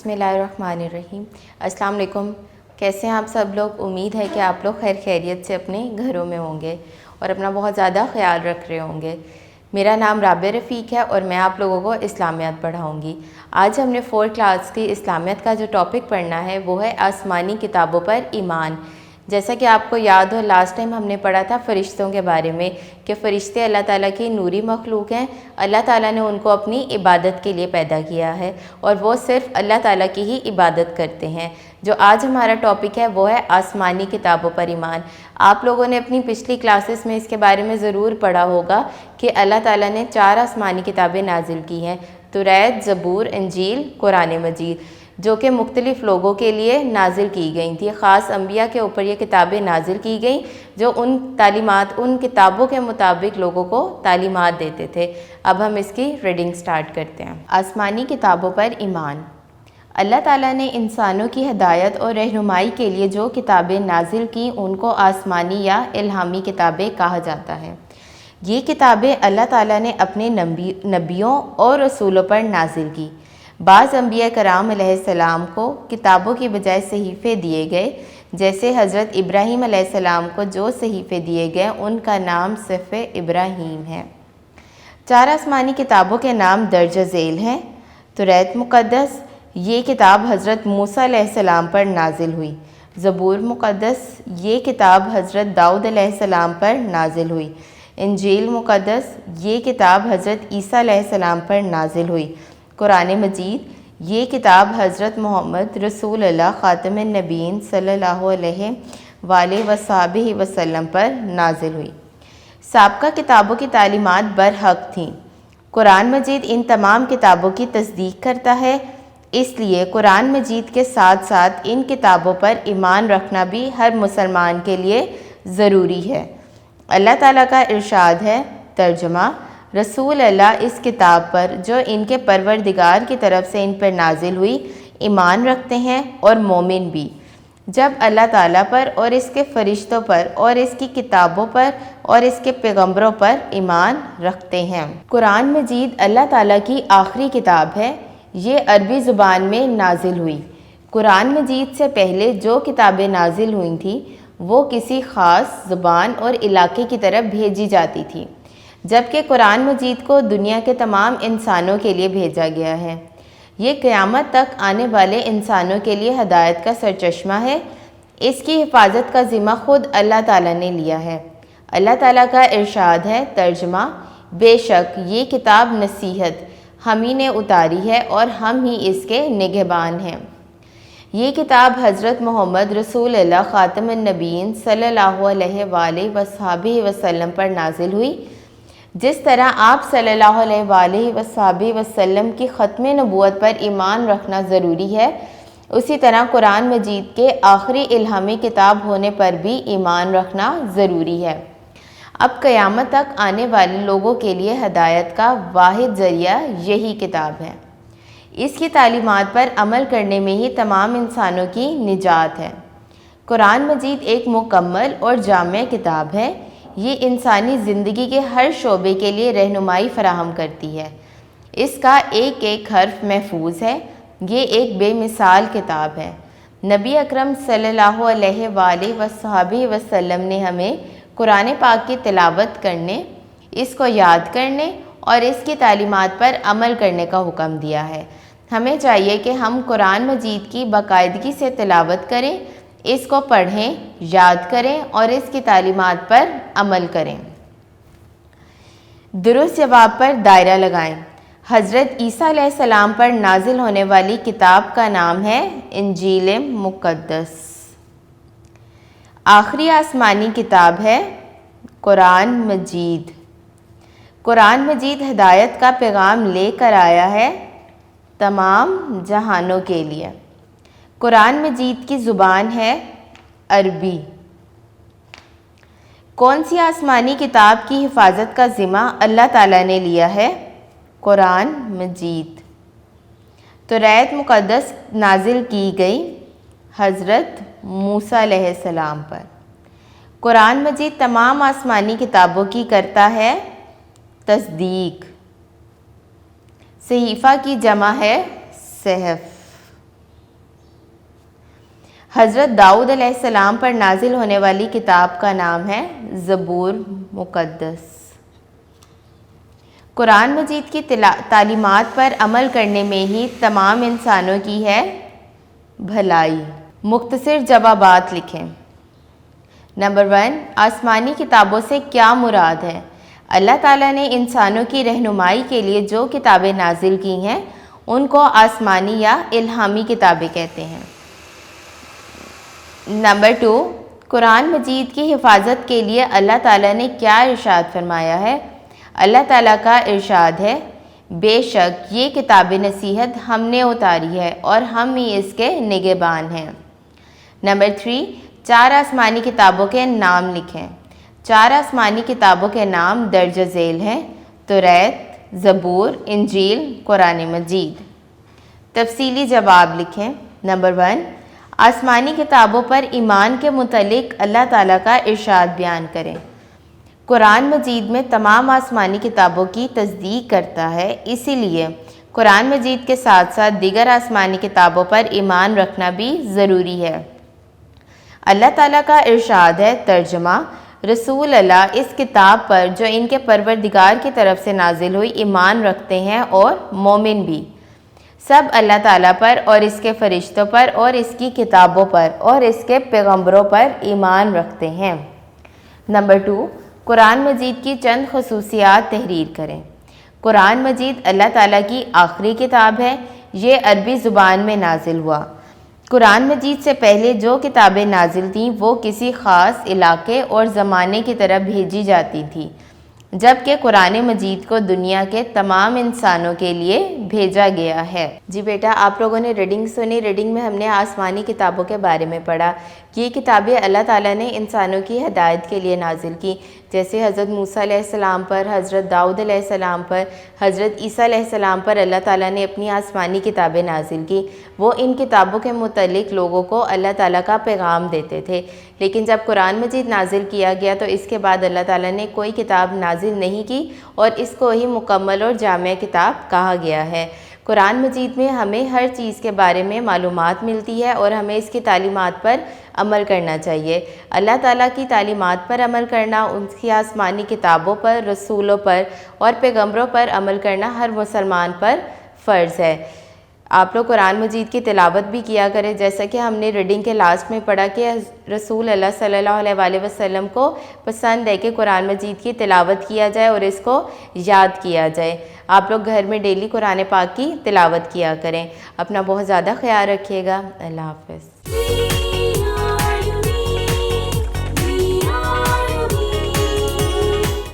بسم اللہ الرحمن الرحیم۔ السلام علیکم، کیسے ہیں آپ سب لوگ؟ امید ہے کہ آپ لوگ خیر خیریت سے اپنے گھروں میں ہوں گے اور اپنا بہت زیادہ خیال رکھ رہے ہوں گے۔ میرا نام رابعہ رفیق ہے اور میں آپ لوگوں کو اسلامیات پڑھاؤں گی۔ آج ہم نے 4 کلاس کی اسلامیات کا جو ٹاپک پڑھنا ہے وہ ہے آسمانی کتابوں پر ایمان۔ جیسا کہ آپ کو یاد ہو، لاسٹ ٹائم ہم نے پڑھا تھا فرشتوں کے بارے میں کہ فرشتے اللہ تعالیٰ کی نوری مخلوق ہیں۔ اللہ تعالیٰ نے ان کو اپنی عبادت کے لیے پیدا کیا ہے اور وہ صرف اللہ تعالیٰ کی ہی عبادت کرتے ہیں۔ جو آج ہمارا ٹاپک ہے وہ ہے آسمانی کتابوں پر ایمان۔ آپ لوگوں نے اپنی پچھلی کلاسز میں اس کے بارے میں ضرور پڑھا ہوگا کہ اللہ تعالیٰ نے 4 آسمانی کتابیں نازل کی ہیں: توریت، زبور، انجیل، قرآن مجید، جو کہ مختلف لوگوں کے لیے نازل کی گئی تھی۔ خاص انبیاء کے اوپر یہ کتابیں نازل کی گئیں جو ان کتابوں کے مطابق لوگوں کو تعلیمات دیتے تھے۔ اب ہم اس کی ریڈنگ سٹارٹ کرتے ہیں۔ آسمانی کتابوں پر ایمان۔ اللہ تعالیٰ نے انسانوں کی ہدایت اور رہنمائی کے لیے جو کتابیں نازل کیں ان کو آسمانی یا الہامی کتابیں کہا جاتا ہے۔ یہ کتابیں اللہ تعالیٰ نے اپنے نبیوں اور رسولوں پر نازل کی۔ بعض انبیاء کرام علیہ السلام کو کتابوں کی بجائے صحیفے دیے گئے، جیسے حضرت ابراہیم علیہ السلام کو جو صحیفے دیے گئے ان کا نام صحف ابراہیم ہے۔ 4 آسمانی کتابوں کے نام درج ذیل ہیں۔ توریت مقدس، یہ کتاب حضرت موسیٰ علیہ السلام پر نازل ہوئی۔ زبور مقدس، یہ کتاب حضرت داؤد علیہ السلام پر نازل ہوئی۔ انجیل مقدس، یہ کتاب حضرت عیسیٰ علیہ السلام پر نازل ہوئی۔ قرآن مجید، یہ کتاب حضرت محمد رسول اللہ خاتم النبیین صلی اللہ علیہ وآلہ وصحبہ وسلم پر نازل ہوئی۔ سابقہ کتابوں کی تعلیمات برحق تھیں۔ قرآن مجید ان تمام کتابوں کی تصدیق کرتا ہے، اس لیے قرآن مجید کے ساتھ ساتھ ان کتابوں پر ایمان رکھنا بھی ہر مسلمان کے لیے ضروری ہے۔ اللہ تعالیٰ کا ارشاد ہے، ترجمہ: رسول اللہ اس کتاب پر جو ان کے پروردگار کی طرف سے ان پر نازل ہوئی ایمان رکھتے ہیں، اور مومن بھی جب اللہ تعالیٰ پر اور اس کے فرشتوں پر اور اس کی کتابوں پر اور اس کے پیغمبروں پر ایمان رکھتے ہیں۔ قرآن مجید اللہ تعالیٰ کی آخری کتاب ہے۔ یہ عربی زبان میں نازل ہوئی۔ قرآن مجید سے پہلے جو کتابیں نازل ہوئی تھیں وہ کسی خاص زبان اور علاقے کی طرف بھیجی جاتی تھی، جبکہ قرآن مجید کو دنیا کے تمام انسانوں کے لیے بھیجا گیا ہے۔ یہ قیامت تک آنے والے انسانوں کے لیے ہدایت کا سرچشمہ ہے۔ اس کی حفاظت کا ذمہ خود اللہ تعالیٰ نے لیا ہے۔ اللہ تعالیٰ کا ارشاد ہے، ترجمہ: بے شک یہ کتاب نصیحت ہم ہی نے اتاری ہے اور ہم ہی اس کے نگہبان ہیں۔ یہ کتاب حضرت محمد رسول اللہ خاتم النبیین صلی اللہ علیہ وآلہ وصحبہ وسلم پر نازل ہوئی۔ جس طرح آپ صلی اللہ علیہ وآلہ وصحبہ وسلم کی ختم نبوت پر ایمان رکھنا ضروری ہے، اسی طرح قرآن مجید کے آخری الہامی کتاب ہونے پر بھی ایمان رکھنا ضروری ہے۔ اب قیامت تک آنے والے لوگوں کے لیے ہدایت کا واحد ذریعہ یہی کتاب ہے۔ اس کی تعلیمات پر عمل کرنے میں ہی تمام انسانوں کی نجات ہے۔ قرآن مجید ایک مکمل اور جامع کتاب ہے۔ یہ انسانی زندگی کے ہر شعبے کے لیے رہنمائی فراہم کرتی ہے۔ اس کا ایک ایک حرف محفوظ ہے۔ یہ ایک بے مثال کتاب ہے۔ نبی اکرم صلی اللہ علیہ وآلہ وصحبہ وسلم نے ہمیں قرآن پاک کی تلاوت کرنے، اس کو یاد کرنے اور اس کی تعلیمات پر عمل کرنے کا حکم دیا ہے۔ ہمیں چاہیے کہ ہم قرآن مجید کی باقاعدگی سے تلاوت کریں، اس کو پڑھیں، یاد کریں اور اس کی تعلیمات پر عمل کریں۔ درست جواب پر دائرہ لگائیں۔ حضرت عیسیٰ علیہ السلام پر نازل ہونے والی کتاب کا نام ہے انجیل مقدس۔ آخری آسمانی کتاب ہے قرآن مجید۔ قرآن مجید ہدایت کا پیغام لے کر آیا ہے تمام جہانوں کے لیے۔ قرآن مجید کی زبان ہے عربی۔ کون سی آسمانی کتاب کی حفاظت کا ذمہ اللہ تعالیٰ نے لیا ہے؟ قرآن مجید۔ توریت مقدس نازل کی گئی حضرت موسیٰ علیہ السلام پر۔ قرآن مجید تمام آسمانی کتابوں کی کرتا ہے تصدیق۔ صحیفہ کی جمع ہے صحف۔ حضرت داؤد علیہ السلام پر نازل ہونے والی کتاب کا نام ہے زبور مقدس۔ قرآن مجید کی تعلیمات پر عمل کرنے میں ہی تمام انسانوں کی ہے بھلائی۔ مختصر جوابات لکھیں۔ نمبر 1، آسمانی کتابوں سے کیا مراد ہے؟ اللہ تعالیٰ نے انسانوں کی رہنمائی کے لیے جو کتابیں نازل کی ہیں ان کو آسمانی یا الہامی کتابیں کہتے ہیں۔ نمبر 2، قرآن مجید کی حفاظت کے لیے اللہ تعالیٰ نے کیا ارشاد فرمایا ہے؟ اللہ تعالیٰ کا ارشاد ہے، بے شک یہ کتاب نصیحت ہم نے اتاری ہے اور ہم ہی اس کے نگہبان ہیں۔ نمبر 3، 4 آسمانی کتابوں کے نام لکھیں۔ 4 آسمانی کتابوں کے نام درج ذیل ہیں: توریت، زبور، انجیل، قرآن مجید۔ تفصیلی جواب لکھیں۔ نمبر 1، آسمانی کتابوں پر ایمان کے متعلق اللہ تعالیٰ کا ارشاد بیان کریں۔ قرآن مجید میں تمام آسمانی کتابوں کی تصدیق کرتا ہے، اسی لیے قرآن مجید کے ساتھ ساتھ دیگر آسمانی کتابوں پر ایمان رکھنا بھی ضروری ہے۔ اللہ تعالیٰ کا ارشاد ہے، ترجمہ: رسول اللہ اس کتاب پر جو ان کے پروردگار کی طرف سے نازل ہوئی ایمان رکھتے ہیں، اور مومن بھی سب اللہ تعالیٰ پر اور اس کے فرشتوں پر اور اس کی کتابوں پر اور اس کے پیغمبروں پر ایمان رکھتے ہیں۔ نمبر 2، قرآن مجید کی چند خصوصیات تحریر کریں۔ قرآن مجید اللہ تعالیٰ کی آخری کتاب ہے، یہ عربی زبان میں نازل ہوا۔ قرآن مجید سے پہلے جو کتابیں نازل تھیں وہ کسی خاص علاقے اور زمانے کی طرف بھیجی جاتی تھیں، جبکہ قرآن مجید کو دنیا کے تمام انسانوں کے لیے بھیجا گیا ہے۔ جی بیٹا، آپ لوگوں نے ریڈنگ سنی۔ ریڈنگ میں ہم نے آسمانی کتابوں کے بارے میں پڑھا کہ یہ کتابیں اللہ تعالیٰ نے انسانوں کی ہدایت کے لیے نازل کی، جیسے حضرت موسیٰ علیہ السلام پر، حضرت داؤد علیہ السلام پر، حضرت عیسیٰ علیہ السلام پر اللہ تعالیٰ نے اپنی آسمانی کتابیں نازل کی۔ وہ ان کتابوں کے متعلق لوگوں کو اللہ تعالیٰ کا پیغام دیتے تھے، لیکن جب قرآن مجید نازل کیا گیا تو اس کے بعد اللہ تعالیٰ نے کوئی کتاب نازل نہیں کی اور اس کو ہی مکمل اور جامع کتاب کہا گیا ہے۔ قرآن مجید میں ہمیں ہر چیز کے بارے میں معلومات ملتی ہے اور ہمیں اس کی تعلیمات پر عمل کرنا چاہیے۔ اللہ تعالیٰ کی تعلیمات پر عمل کرنا، ان کی آسمانی کتابوں پر، رسولوں پر اور پیغمبروں پر عمل کرنا ہر مسلمان پر فرض ہے۔ آپ لوگ قرآن مجید کی تلاوت بھی کیا کریں، جیسا کہ ہم نے ریڈنگ کے لاسٹ میں پڑھا کہ رسول اللہ صلی اللہ علیہ وآلہ وسلم کو پسند ہے کہ قرآن مجید کی تلاوت کیا جائے اور اس کو یاد کیا جائے۔ آپ لوگ گھر میں ڈیلی قرآن پاک کی تلاوت کیا کریں۔ اپنا بہت زیادہ خیال رکھیے گا۔ اللہ حافظ۔